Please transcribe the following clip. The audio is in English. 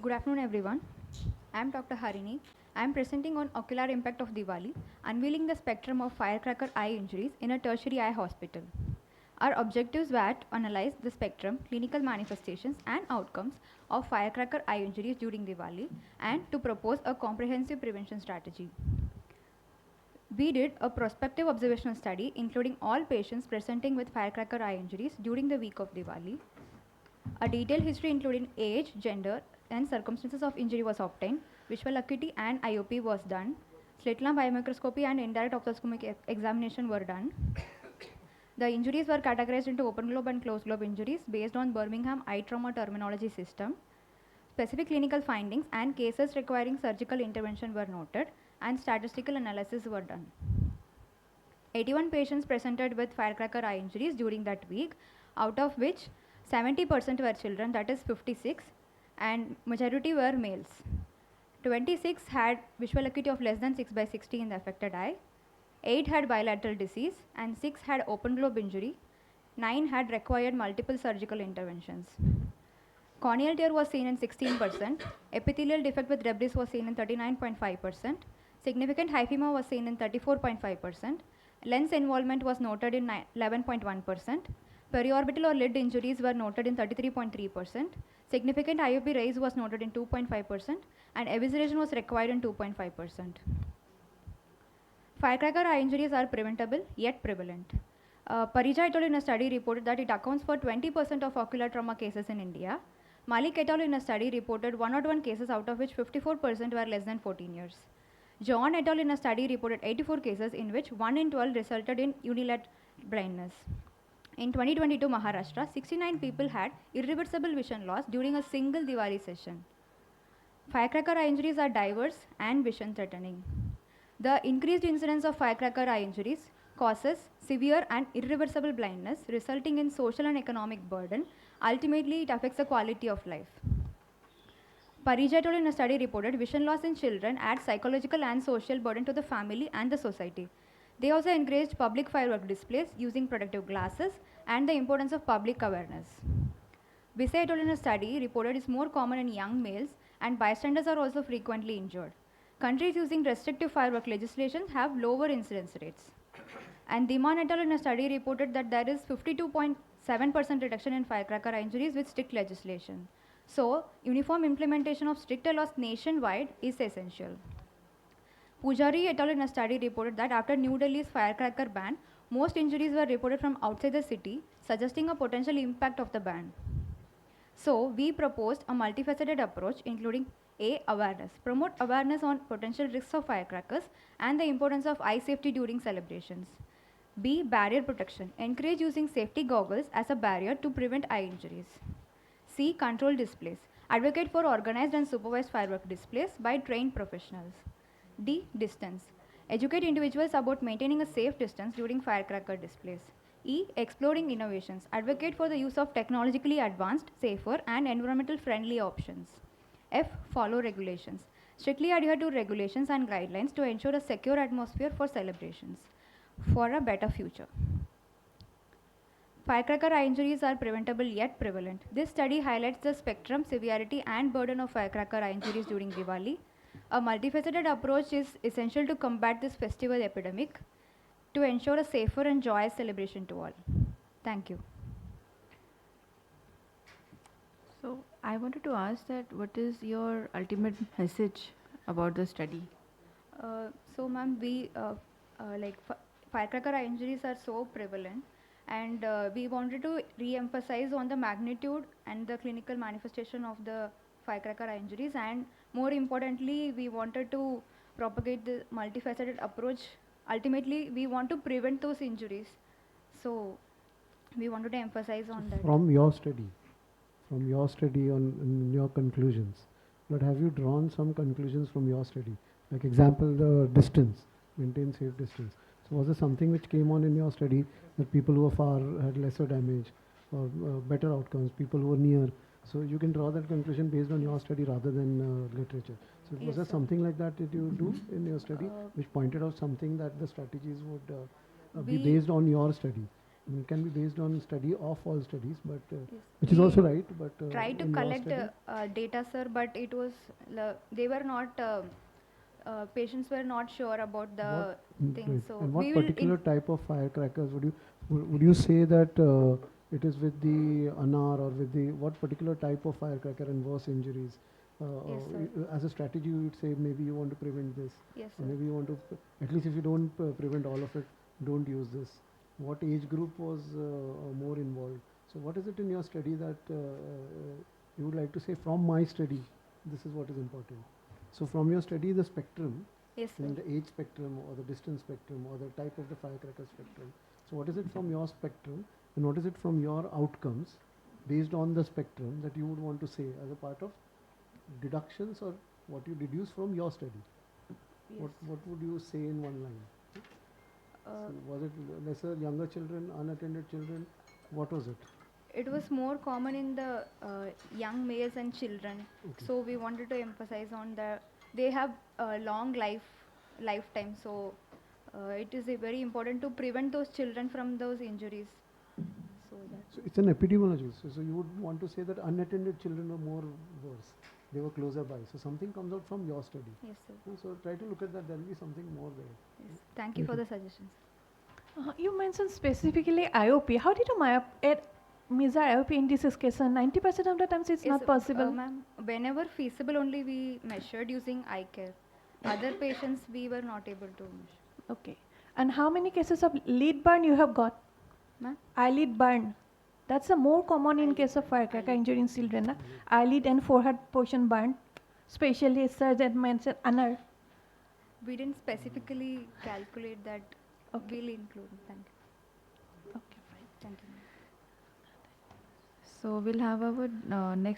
Good afternoon, everyone. I am Dr. Harini. I am presenting on ocular impact of Diwali, unveiling the spectrum of firecracker eye injuries in a tertiary eye hospital. Our objectives were to analyze the spectrum, clinical manifestations, and outcomes of firecracker eye injuries during Diwali and to propose a comprehensive prevention strategy. We did a prospective observational study including all patients presenting with firecracker eye injuries during the week of Diwali. A detailed history including age, gender, and circumstances of injury was obtained. Visual acuity and IOP was done. Slit lamp biomicroscopy and indirect ophthalmoscopic examination were done. The injuries were categorized into open globe and closed globe injuries based on Birmingham eye trauma terminology system. Specific clinical findings and cases requiring surgical intervention were noted and statistical analysis were done. 81 patients presented with firecracker eye injuries during that week, out of which 70% were children, that is 56, and majority were males. 26 had visual acuity of less than 6 by 60 in the affected eye, 8 had bilateral disease, and 6 had open globe injury. 9 had required multiple surgical interventions. Corneal tear was seen in 16%, epithelial defect with debris was seen in 39.5%, significant hyphema was seen in 34.5%, lens involvement was noted in 11.1%, periorbital or lid injuries were noted in 33.3%, significant IOP raise was noted in 2.5%, and evisceration was required in 2.5%. Firecracker eye injuries are preventable yet prevalent. Parija et al. In a study reported that it accounts for 20% of ocular trauma cases in India. Malik et al. In a study reported 101 cases, out of which 54% were less than 14 years. John et al. In a study reported 84 cases, in which 1 in 12 resulted in unilateral blindness. In 2022 Maharashtra, 69 people had irreversible vision loss during a single Diwali session. Firecracker eye injuries are diverse and vision threatening. The increased incidence of firecracker eye injuries causes severe and irreversible blindness, resulting in social and economic burden. Ultimately, it affects the quality of life. Parija et al. In a study reported vision loss in children adds psychological and social burden to the family and the society. They also encouraged public firework displays using protective glasses and the importance of public awareness. Visay et al. In a study reported is more common in young males, and bystanders are also frequently injured. Countries using restrictive firework legislation have lower incidence rates. And Diman et al. In a study reported that there is 52.7% reduction in firecracker injuries with strict legislation. So, uniform implementation of strict laws nationwide is essential. Pujari et al. In a study reported that after New Delhi's firecracker ban, most injuries were reported from outside the city, suggesting a potential impact of the ban. So, we proposed a multifaceted approach including A. Awareness. Promote awareness on potential risks of firecrackers and the importance of eye safety during celebrations. B. Barrier protection. Encourage using safety goggles as a barrier to prevent eye injuries. C. Control displays. Advocate for organized and supervised firework displays by trained professionals. D. Distance. Educate individuals about maintaining a safe distance during firecracker displays. E. Exploring innovations. Advocate for the use of technologically advanced, safer, and environmental friendly options. F. Follow regulations. Strictly adhere to regulations and guidelines to ensure a secure atmosphere for celebrations. For a better future. Firecracker eye injuries are preventable yet prevalent. This study highlights the spectrum, severity, and burden of firecracker eye injuries during Diwali. A multifaceted approach is essential to combat this festival epidemic to ensure a safer and joyous celebration to all. Thank you. So I wanted to ask that what is your ultimate message about the study? So, ma'am, we firecracker eye injuries are so prevalent, and we wanted to re-emphasize on the magnitude and the clinical manifestation of the firecracker eye injuries, and more importantly, we wanted to propagate the multifaceted approach. Ultimately, we want to prevent those injuries, so we wanted to emphasize on that. From your study on in your conclusions, but have you drawn some conclusions from your study? Like example, the distance, maintain safe distance. So was there something which came on in your study that people who are far had lesser damage or better outcomes, people who are near? So you can draw that conclusion based on your study rather than literature. So was there something like that you do in your study which pointed out something that the strategies would be based on your study? I mean, it can be based on study of all studies, but Yes. which is We also right. But try to in your collect study, data, sir, but it was they were not patients were not sure about the thing. right. So And what we will particular type of firecrackers would you say that it is with the anar or with the what particular type of firecracker and worse injuries? Yes, sir. As a strategy, you would say maybe you want to prevent this, Yes, or sir. maybe you want to at least if you don't prevent all of it, don't use this. What age group was more involved? So what is it in your study that you would like to say from my study? This is what is important. So from your study, the spectrum, Yes, sir. in the age spectrum or the distance spectrum or the type of the firecracker spectrum. So what is it from your spectrum and what is it from your outcomes based on the spectrum that you would want to say as a part of deductions or what you deduce from your study? Yes. What would you say in one line? Uh, So was it lesser, younger children, unattended children? What was it? it was more common in the young males and children. Okay. So we wanted to emphasize on the they have a long lifetime. So it is very important to prevent those children from those injuries. So that So it's an epidemiology. So you would want to say that unattended children were more worse. They were closer by. So something comes out from your study. yes, sir. So try to look at that. There will be something more there. Yes. Thank you for the suggestions. You mentioned specifically IOP. How did you measure IOP in this case? 90% of the times it's Yes, not possible. ma'am. Whenever feasible, only we measured using eye care. Other patients we were not able to measure. Okay. And how many cases of lid burn you have got? Ma'am? Eyelid burn. That's a more common in Eyelid case of burn, firecracker eyelid. injury in children. Na? Eyelid and forehead portion burn. Especially surgeon mentioned anar. We didn't specifically calculate that. Okay. We'll include. Thank you. Okay, fine. Thank you, ma'am. So we'll have our next